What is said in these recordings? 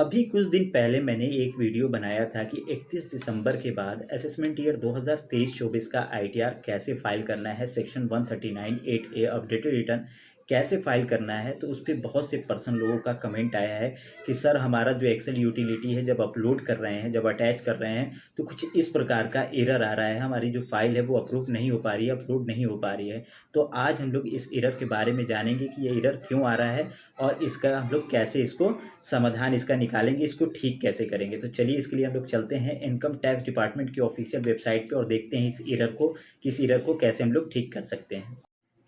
अभी कुछ दिन पहले मैंने एक वीडियो बनाया था कि 31 दिसंबर के बाद असेसमेंट ईयर 2023-24 का आईटीआर कैसे फाइल करना है, सेक्शन 139(8)A अपडेटेड रिटर्न कैसे फाइल करना है। तो उस पर बहुत से पर्सन लोगों का कमेंट आया है कि सर हमारा जो एक्सेल यूटिलिटी है जब अपलोड कर रहे हैं, जब अटैच कर रहे हैं तो कुछ इस प्रकार का एरर आ रहा है, हमारी जो फाइल है वो अप्रूव नहीं हो पा रही है, अपलोड नहीं हो पा रही है। तो आज हम लोग इस एरर के बारे में जानेंगे कि ये एरर क्यों आ रहा है और इसका हम लोग कैसे इसको समाधान इसका निकालेंगे, इसको ठीक कैसे करेंगे। तो चलिए इसके लिए हम लोग चलते हैं इनकम टैक्स डिपार्टमेंट की ऑफिशियल वेबसाइट पे और देखते हैं इस एरर को, किस एरर को कैसे हम लोग ठीक कर सकते हैं।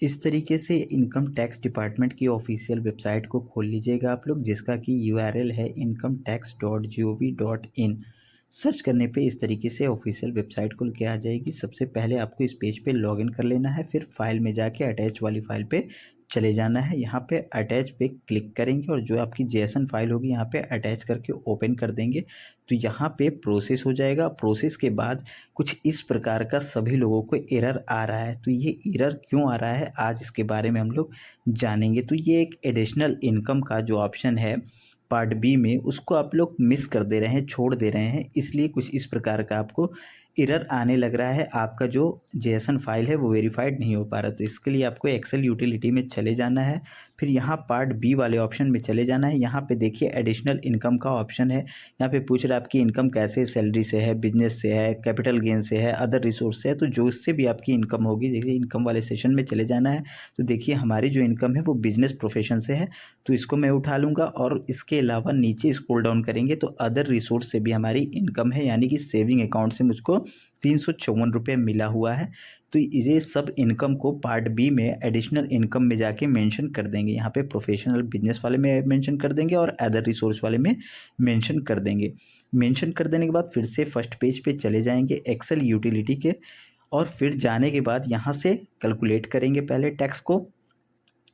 इस तरीके से इनकम टैक्स डिपार्टमेंट की ऑफिशियल वेबसाइट को खोल लीजिएगा आप लोग, जिसका कि URL है incometax.gov.in। सर्च करने पे इस तरीके से ऑफिशियल वेबसाइट खुल के आ जाएगी। सबसे पहले आपको इस पेज पे लॉगिन कर लेना है, फिर फाइल में जाके अटैच वाली फाइल पे चले जाना है। यहाँ पे अटैच पे क्लिक करेंगे और जो आपकी JSON फाइल होगी यहाँ पे अटैच करके ओपन कर देंगे। तो यहाँ पे प्रोसेस हो जाएगा। प्रोसेस के बाद कुछ इस प्रकार का सभी लोगों को एरर आ रहा है। तो ये एरर क्यों आ रहा है, आज इसके बारे में हम लोग जानेंगे। तो ये एक एडिशनल इनकम का जो ऑप्शन है पार्ट बी में, उसको आप लोग मिस कर दे रहे हैं, छोड़ दे रहे हैं, इसलिए कुछ इस प्रकार का आपको एरर आने लग रहा है। आपका जो JSON फाइल है वो वेरीफाइड नहीं हो पा रहा। तो इसके लिए आपको एक्सेल यूटिलिटी में चले जाना है, फिर यहाँ पार्ट बी वाले ऑप्शन में चले जाना है। यहाँ पे देखिए एडिशनल इनकम का ऑप्शन है। यहाँ पे पूछ रहा है आपकी इनकम कैसे, सैलरी से है, बिजनेस से है, कैपिटल गेन से है, अदर रिसोर्स से है। तो जो इससे भी आपकी इनकम होगी, देखिए इनकम वाले सेशन में चले जाना है। तो देखिए हमारी जो इनकम है वो बिजनेस प्रोफेशन से है, तो इसको मैं उठा लूँगा। और इसके अलावा नीचे स्क्रॉल डाउन करेंगे तो अदर रिसोर्स से भी हमारी इनकम है, यानी कि सेविंग अकाउंट से मुझको 354 रुपये मिला हुआ है। तो ये सब इनकम को पार्ट बी में एडिशनल इनकम में जाके मेंशन कर देंगे। यहाँ पे प्रोफेशनल बिजनेस वाले में मेंशन कर देंगे और अदर रिसोर्स वाले में मेंशन कर देंगे। मेंशन कर देने के बाद फिर से फर्स्ट पेज पे चले जाएंगे एक्सेल यूटिलिटी के, और फिर जाने के बाद यहाँ से कैलकुलेट करेंगे पहले टैक्स को।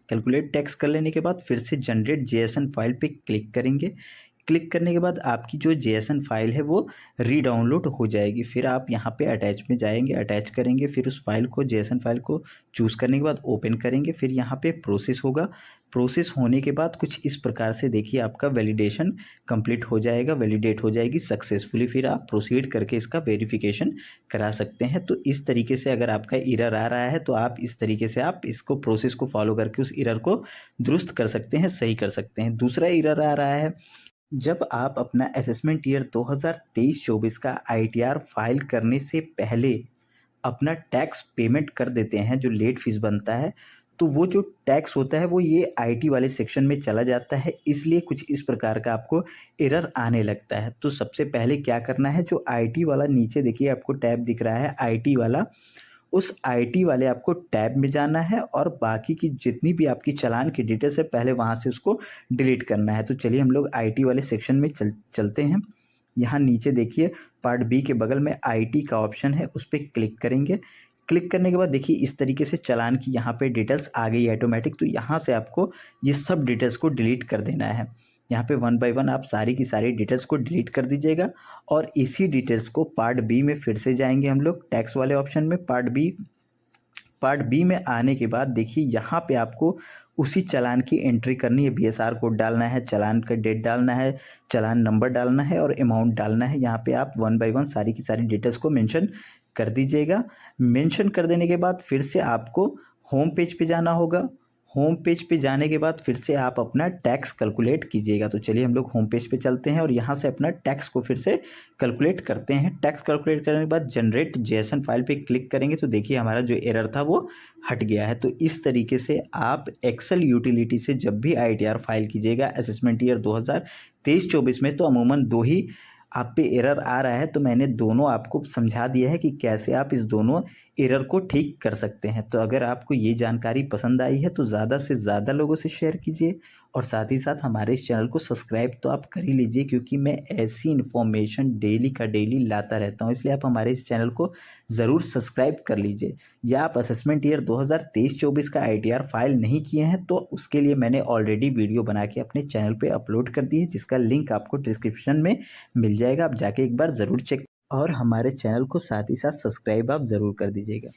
कैलकुलेट टैक्स कर लेने के बाद फिर से जनरेट JSON फाइल पे क्लिक करेंगे। क्लिक करने के बाद आपकी जो JSON फाइल है वो रीडाउनलोड हो जाएगी। फिर आप यहाँ पे अटैच में जाएंगे, अटैच करेंगे, फिर उस फाइल को JSON फाइल को चूज़ करने के बाद ओपन करेंगे। फिर यहाँ पे प्रोसेस होगा। प्रोसेस होने के बाद कुछ इस प्रकार से देखिए आपका वैलिडेशन कंप्लीट हो जाएगा, वैलिडेट हो जाएगी सक्सेसफुली। फिर आप प्रोसीड करके इसका वेरिफिकेशन करा सकते हैं। तो इस तरीके से अगर आपका एरर आ रहा है तो आप इस तरीके से आप इसको प्रोसेस को फॉलो करके उस एरर को दुरुस्त कर सकते हैं, सही कर सकते हैं। दूसरा एरर आ रहा है, जब आप अपना असेसमेंट ईयर 2023-24 का ITR फाइल करने से पहले अपना टैक्स पेमेंट कर देते हैं, जो लेट फीस बनता है, तो वो जो टैक्स होता है वो ये IT वाले सेक्शन में चला जाता है, इसलिए कुछ इस प्रकार का आपको एरर आने लगता है। तो सबसे पहले क्या करना है, जो IT वाला नीचे देखिए आपको टैब दिख रहा है IT वाला, उस IT वाले आपको टैब में जाना है और बाकी की जितनी भी आपकी चालान की डिटेल्स है पहले वहाँ से उसको डिलीट करना है। तो चलिए हम लोग IT वाले सेक्शन में चलते हैं। यहाँ नीचे देखिए पार्ट बी के बगल में IT का ऑप्शन है, उस पर क्लिक करेंगे। क्लिक करने के बाद देखिए इस तरीके से चालान की यहाँ पे डिटेल्स आ गई ऑटोमेटिक। तो यहाँ से आपको ये सब डिटेल्स को डिलीट कर देना है। यहाँ पे 1 बाय 1 आप सारी की सारी डिटेल्स को डिलीट कर दीजिएगा और इसी डिटेल्स को पार्ट बी में फिर से जाएंगे हम लोग टैक्स वाले ऑप्शन में। पार्ट बी में आने के बाद देखिए यहाँ पे आपको उसी चालान की एंट्री करनी है। BSR कोड डालना है, चालान का डेट डालना है, चालान नंबर डालना है और अमाउंट डालना है। यहाँ पे आप 1 बाय 1 सारी की सारी डिटेल्स को मेंशन कर दीजिएगा। मेंशन कर देने के बाद फिर से आपको होम पेज पे जाना होगा। होम पेज पे जाने के बाद फिर से आप अपना टैक्स कैलकुलेट कीजिएगा। तो चलिए हम लोग होम पेज पे चलते हैं और यहाँ से अपना टैक्स को फिर से कैलकुलेट करते हैं। टैक्स कैलकुलेट करने के बाद जनरेट JSON फाइल पे क्लिक करेंगे तो देखिए हमारा जो एरर था वो हट गया है। तो इस तरीके से आप एक्सेल यूटिलिटी से जब भी ITR फाइल कीजिएगा असेसमेंट ईयर 2023-24 में, तो अमूमन दो ही आप पे एरर आ रहा है। तो मैंने दोनों आपको समझा दिया है कि कैसे आप इस दोनों एरर को ठीक कर सकते हैं। तो अगर आपको ये जानकारी पसंद आई है तो ज़्यादा से ज़्यादा लोगों से शेयर कीजिए और साथ ही साथ हमारे इस चैनल को सब्सक्राइब तो आप कर ही लीजिए, क्योंकि मैं ऐसी इन्फॉर्मेशन डेली का डेली लाता रहता हूँ। इसलिए आप हमारे इस चैनल को ज़रूर सब्सक्राइब कर लीजिए। या आप असेसमेंट ईयर 2023-24 का ITR फाइल नहीं किए हैं तो उसके लिए मैंने ऑलरेडी वीडियो बना के अपने चैनल पर अपलोड कर दी है, जिसका लिंक आपको डिस्क्रिप्शन में मिल जाएगा। आप जाके एक बार ज़रूर चेक और हमारे चैनल को साथ ही साथ सब्सक्राइब आप ज़रूर कर दीजिएगा।